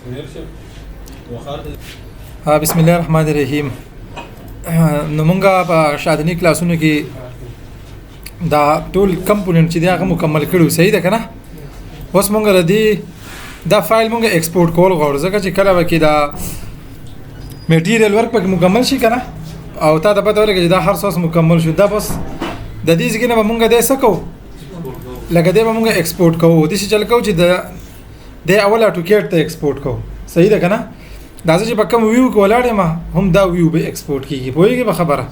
بسم الله الرحمن الرحیم. نو مونږه په شادنی کلاسونو کې دا ټول کمپوننت چې دی هغه مکمل کړو. صحیح ده کنه؟ اوس مونږ ردی دا فایل مونږه ایکسپورټ کول غواړو ځکه چې کله وکي دا میټیریل ورک پکې مکمل شي کنه او تا د پته ورګه دا هر څه مکمل شو دا بس د دې ځګنه مونږه دې سکو لکه دې مونږه ایکسپورټ کوو د شي چل کوو چې د اوله ټوکیټ ته ایکسپورټ کوو. صحیح ده کنه؟ دا چې په کوم ویو کې ولاړې ما هم دا ویو به ایکسپورټ کیږي. پوهیږي به خبره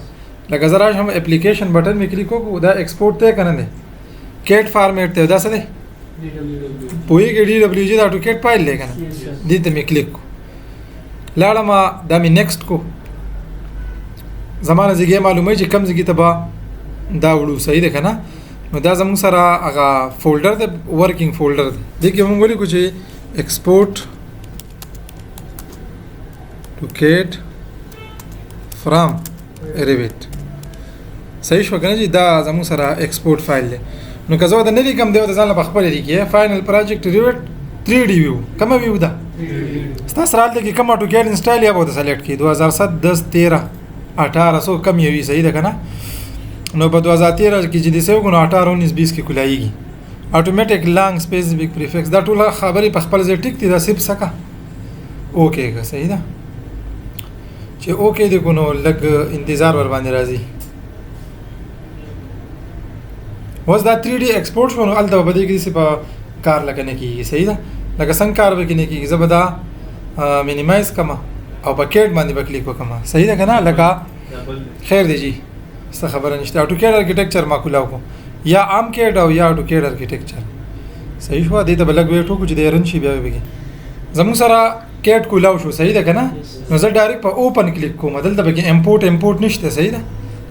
لکه زرا هم اپلیکیشن بٹن می کلیک وکړو دا ایکسپورټ ته کنه نه کیټ فارمیټ ته دا څه دی پوهیږي ډي دبليو جی دا ټوکیټ فایل لګنه دې ته می کلیک لاړه ما دا می نیکسټ کو زمانه زیږه معلومه چې کم زیږه ته با دا وړو. صحیح ده کنه؟ نو دا زموږ سره هغه فولډر د ورکینګ فولډر دی کې موږ ولیکو چې ایکسپورټ ټوکیټ فرام Revit. صحیح شو کنه چې دا زموږ سره ایکسپورټ فایل دی. نو که زه دا نه لیکم دی د ځان له خپل لیکي فاینل پروجیکټ Revit 3D ویو کوم ویو ده تاسو سره دلته کې کوم ټوکیټ انسټال یا به سلیکټ کی 2007 10 13 1800 کم یوي. صحیح ده کنه؟ نو په 2013 کې چې د سیو غو 18 19 20 کې کولایږي اتوماتیک لانګ سپیسیفیک پریفکس دا ټول خبرې په خپل ځای ټیک دي دا سیب سکا اوکے که صحیح ده چې اوکے دی کو نو لګ انتظار ور باندې راځي. وز دا 3D ایکسپورټ شو نو الته په دې کې څه په کار لګنه کیږي. صحیح ده لکه څنګه کار وکړي کیږي زبدا مینیمایز کما او پکیټ باندې بکلیک وکما. صحیح ده کنه؟ لکه خیر دی جی څه خبره نشته اټوکیټ ارکیټیکچر ما کولاو کو یا عام کېټ او یا اټوکیټ ارکیټیکچر. صحیح شو دې ته بلګ ویټو کو چې د رن شي بیا وبګي زمو سره کېټ کولاو شو. صحیح ده کنه؟ نو زه ډایرکټ په اوپن کلیک کوم دلته به امپورټ نشته. صحیح ده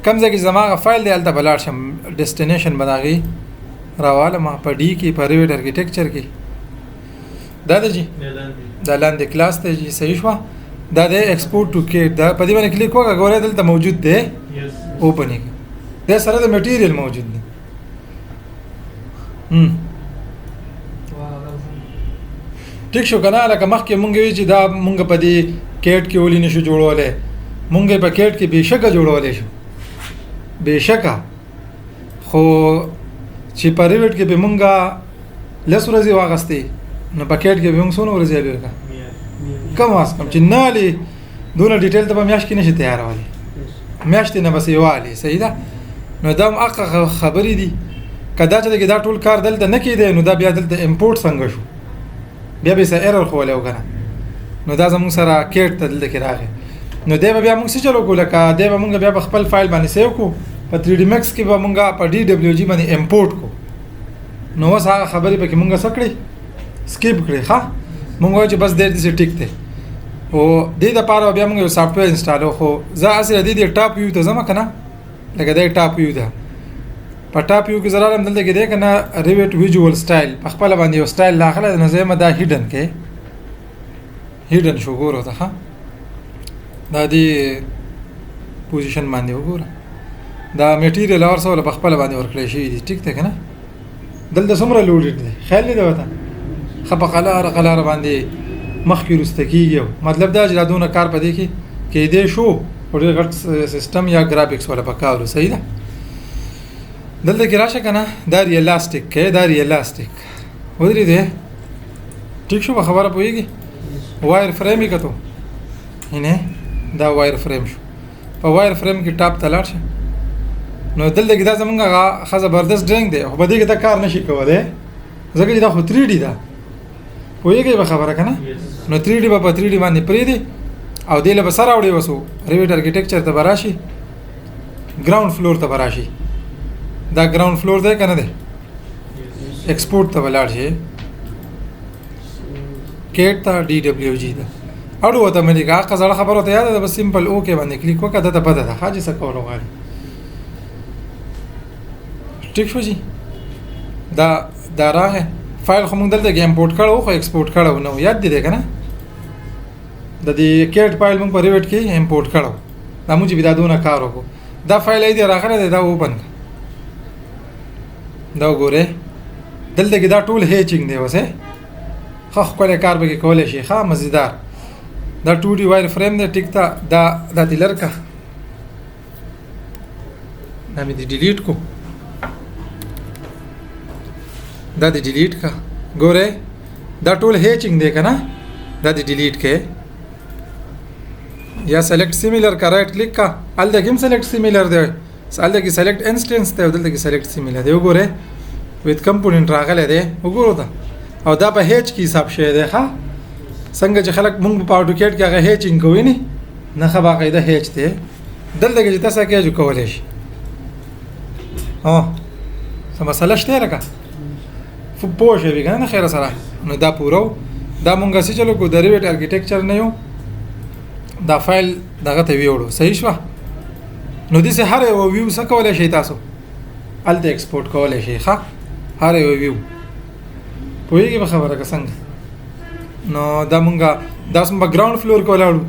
کم ځای کې زماغه فایل دی الته بلاړ شم ډیسټینیشن بداغي راواله ما په ډی کې په ریویټ ارکیټیکچر کې دا دی جی دا لاندې کلاس ته جی. صحیح شو دا د ایکسپورټ ټو کېټ دا په دې باندې کلیک وکړه ګوره دلته موجود دی اوپنینګ دا سره د میټیریل موجود دی. ټیک شو کنه؟ لکه مخکې مونږ وی چې دا مونږ په دې کېټ کې ولې نشو جوړولې مونږ په کېټ کې بهشکه جوړولې شو بهشکه خو چې په ریویټ کې به مونږه لس ورځې واغستې نو په کېټ کې به موږ څونه ورځې لګا کم واس کم چې نه لې دونه ډیټیل ته به میاش کې نشي تیارولې میاشتې نه بس یوالي. صحیح ده نو دا هم حق خبرې دي کدا چې دا ټول کار دلته نه کیده نو دا بیا دلته امپورټ څنګه شو بیا به سه ایرر خو له وګنه نو دا زموږ سره کېټ ته دلته کې راغی نو دا بیا موږ څه چلو کوله کا دا به موږ بیا خپل فایل باندې سیو کو په 3D Max کې به موږ په DWG باندې امپورټ کو نو اوس هغه خبرې به کې موږ سکړې سکیپ کړې ښا موږ چې بس دې ټیک ته او دې د پاره بیا موږ یو سافټویر انسټال خو زه اصل دې ټاپ یو ته زما کنه لکه دې ټاپ یو ده په ټاپ یو کې زرا هم دلته کې ده کنه ریویټ ویژوال سټایل په خپل باندې یو سټایل داخله نه زما دا هیډن کې هیډن شو ګورو ته ها دا دی پوزیشن باندې وګوره دا میټیریل اور سره په خپل باندې ورکړی شي دي ټیک ته کنه دلته څومره لوډډ دي خیال دی وته خپه قلار باندې مخکې رستګیږي مطلب دا چې دونه کار پدې کې دې شو ورته غټ سیستم یا گرافیکس ولا پکاولو. صحیح ده دلته کې راشه کنه دا ریلاستیک کې دا ریلاستیک ودرې دې ټیک شو خبره پويږي وایر فریم یې کتو هینه دا وایر فریم شو په وایر فریم کې ټاپ تلاړ شه نو دلته کې دا زمونږه خا زبردست ډرینګ دی خو بده کې دا کار نشي کولای ځکه چې دا خو 3D ده پوهیږي به خبره کنه نو 3D په 3D باندې پری دی او دې له بسره وړي وسو ریویټ ارکیټیکچر ته براشي ګراوند فلور ته براشي دا ګراوند فلور ده کنه ده ایکسپورټ ته ولاړ شي کېټ ته DWG ده اړو ته مې کا قزړه خبره ته یاد ده بس سمپل اوکے باندې کلیک وکړه ته پته ده حاجی څه کولو غواړي. ټیک شو جی دا راغه فایل خو موږ دلته کې امپورټ کړو خو ایکسپورټ کړو نو یاد دي کنه د دې کېټ فایل موږ په ریویټ کې امپورټ کړو دا موږ به دا دونه کار وکړو دا فایل ای دی راغره دا اوپن دا وګوره دلته کې دا ټول هیچینګ دی وسه خو کله کار به کولای شي ښه مزیدار دا 2D وایر فریم دی ټیک ته دا تلر کا دا مې ډیلیټ کو دا دې ډیلیټ کا ګوره دا ټول هیچینګ دی کنه دا دې ډیلیټ کې یا سلیکټ سیمیلر کا رائټ کلیک کا الته کوم سلیکټ سیمیلر دی الته کې سلیکټ انسټنس دی دلته کې سلیکټ سیمیلر دی وګوره وذ کمپوننت راغله دی وګورئ دا او دا په هیچ کې حساب شوی دی ښا څنګه چې خلک مونږ په اټوکیټ کې هغه هیچینګ کوي نه خو باقاعده هیچ دی دلته کې تاسو کې کولای شي څه مسله شته راکا پوه شوي کنه خیر سره نو دا پورو دا مونږه چې چلو کو ډریویټ ارکیټیکچر نه یو دا فایل دغه ته ویوړو صحیح شو نو دې سه هر یو ویو څه کولای شي تاسو الته ایکسپورټ کولای شي ښا هر یو ویو پوهیږي په خبره که څنګه نو دا مونږه دا سم ګراوند فلور کولاړو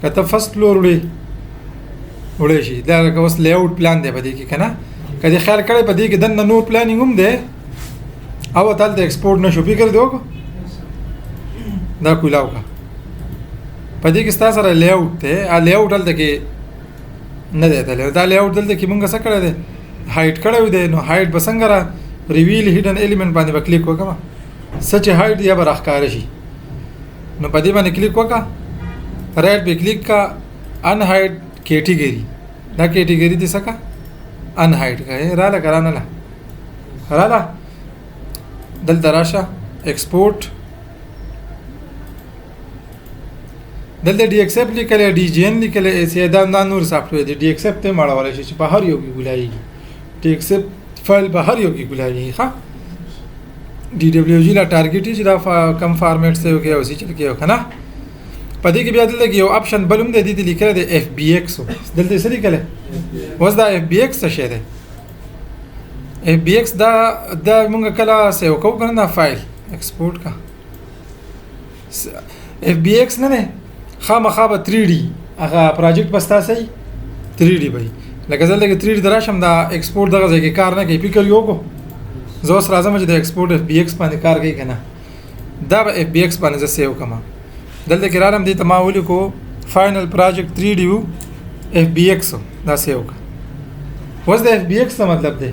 کته فرست فلور وړي شي دا که اوس لی اوټ پلان دی پدې کې کنه کله خیال کړی پدې کې دنه نور پلانینګ هم دی او تل د ایکسپورټ نشو فکر دیو دا کولاو کا پدې کې ستاسو سره لی اوټ ته ا لی اوټ دلته کې نه دی دا لی اوټ دلته کې مونږه څه کړی دی هایټ کړو دی نو هایټ بسنګ را ریویل هیډن الیمنٹ باندې کلیک وکړه سچ هایټ یا برخکار شي نو پدې باندې کلیک وکړه رائټ په کلیک کا ان هایټ کیټیګری دا کیټیګری دې سکا ان هایټ کا را لا کرانه لا دلته راشه ایکسپورټ دلته ډي ایکسپټ لیکل ډي جی ان لیکل سی دا نور سافټویر دی ډي ایکسپټ ته ماړول شي چې په هر یو کې ګولایي ډي ایکسپټ فایل په هر یو کې ګولایي ښه D W G La टारगेट چې دا کم فارمیټ ته یو کې اوسې چل کې یو کنه پدې کې بیا دلته یو اپشن بلوم دی دې لیکل دی اف بي ایکس دلته څه لیکل وس دا اف بي ایکس څه شی دی اف بي ایکس دا موږ کله سیو کو کنه فایل ایکسپورټ کا اف بي ایکس نه خامخا به 3D هغه پروجیکټ بستا سي 3D به لکه ځل کې 3D دراشم دا ایکسپورټ دغه ځای کې کار نه کوي فکر یو کو زه اوس راځم چې د ایکسپورټ اف بي ایکس باندې کار کوي کنه دا به اف بي ایکس باندې زه سیو کوم دلته کې راځم دې تماول کو فائنل پروجیکټ 3D اف بي ایکس دا سیو کا وس د اف بي ایکس څه مطلب دی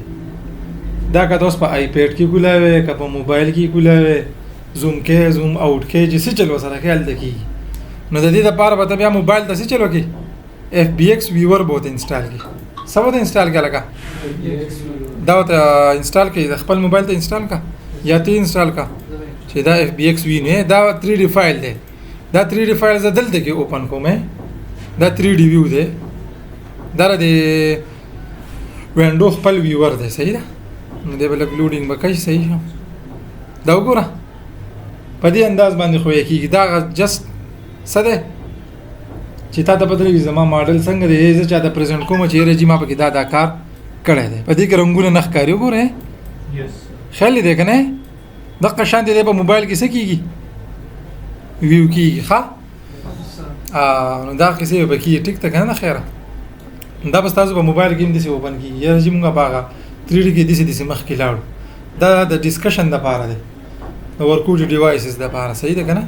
دا که تاسو په آیپیډ کې کولاوي که په موبایل کې کولاوي زوم کې زوم اوټ کې چې څه چلو سره خیال دکی نو د دې لپاره به بیا موبایل ته څه چلو کې اف بي ایکس ویور بوت انسټال کې سبا ته انسټال کې لگا دا ته انسټال کې خپل موبایل ته انسټال کا یا ته انسټال کا چې دا اف بي ایکس وی نه دا 3D فایل دی دا 3D فایل زه دلته کې اوپن کوم دا 3D ویو دی دا د وینډو خپل ویور دی صحیح ده نو دی بل لوډینګ وکړي صحیح شو دا وګوره په دې انداز باندې خو یې کیږي دا جست سده چې تا ته بدلې زما ماډل څنګه دی زه چا ته پریزنټ کوم چې رجی ما پکې دا کار کړی دی په دې کې رنگونه نخ کاری وګوره یس خلې دی کنه دغه شان دی په موبایل کې څه کیږي ویو کیږي ښا نو دا کیسه به کیږي ټیک ته کنه خیره دا بس تاسو په موبایل کې هم دې اوپن کیږي یا چې موږ باغه 3D کې دې مخ کې لاړو دا د ډیسکشن د لپاره دی د ورکوټ ډیوایسز د لپاره صحیح ده کنه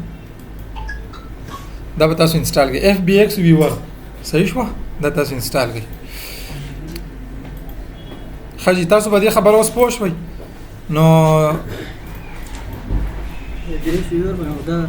دا به تاسو انسټال کړئ اف بي ایکس ویور صحیح شو دا تاسو انسټال کړئ خاجي تاسو به دې خبره اوس پوه شئ نو دې ویور باندې دا